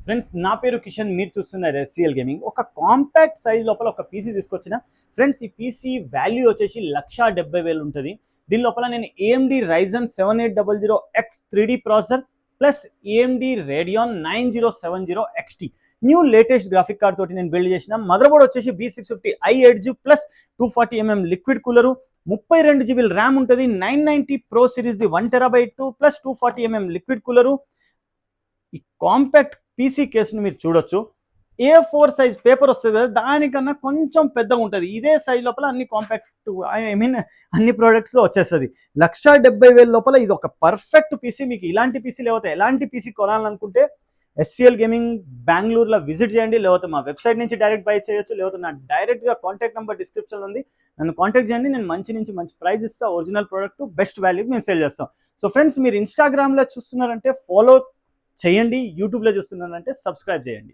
Friends నా పేరు కిషన్, మీరు చూస్తున్నారు ఎస్సీఎల్ గేమింగ్. ఒక కాంపాక్ట్ సైజ్ లోపల ఒక పీసీ తీసుకొచ్చిన. ఫ్రెండ్స్ ఈ పీసీ వాల్యూ వచ్చేసి 1,70,000 ఉంటుంది. దీని లోపల నేను AMD Ryzen 7800X 3D processor plus AMD Radeon 9070 XT new latest graphic card తోటి నేను బిల్డ్ చేసిన. మదర్ బోర్డ్ వచ్చేసి B650i edge plus 240mm liquid cooler, 32GB RAM ఉంటుంది. 990 Pro series 1TB plus 240mm liquid cooler. ఈ compact PC కేసును మీరు చూడొచ్చు. A4 size paper వస్తుంది కదా, దానికన్నా కొంచెం పెద్దగా ఉంటుంది. ఇదే సైజ్ లోపల అన్ని కాంపాక్ట్ అన్ని ప్రోడక్ట్స్లో వచ్చేస్తుంది. 1,70,000 లోపల ఇది ఒక పర్ఫెక్ట్ పీసీ. మీకు ఇలాంటి పీసీ లేకపోతే ఎలాంటి పీసీ కొనాలనుకుంటే ఎస్సీఎల్ గేమింగ్ బెంగళూరులో విజిట్ చేయండి, లేకపోతే మా వెబ్సైట్ నుంచి డైరెక్ట్ బై చేయొచ్చు, లేకపోతే నా డైరెక్ట్గా కాంటాక్ట్ నెంబర్ డిస్క్రిప్షన్లో ఉంది, నన్ను కాంటాక్ట్ చేయండి. నేను మంచి నుంచి మంచి ప్రైస్ ఇస్తా, ఒరిజినల్ ప్రోడక్ట్ బెస్ట్ వాల్యూకి మేము సేల్ చేస్తాం. సో ఫ్రెండ్స్, మీరు ఇన్స్టాగ్రామ్లో చూస్తున్నారంటే ఫాలో చేయండి, యూట్యూబ్లో చూస్తున్నారంటే సబ్స్క్రైబ్ చేయండి.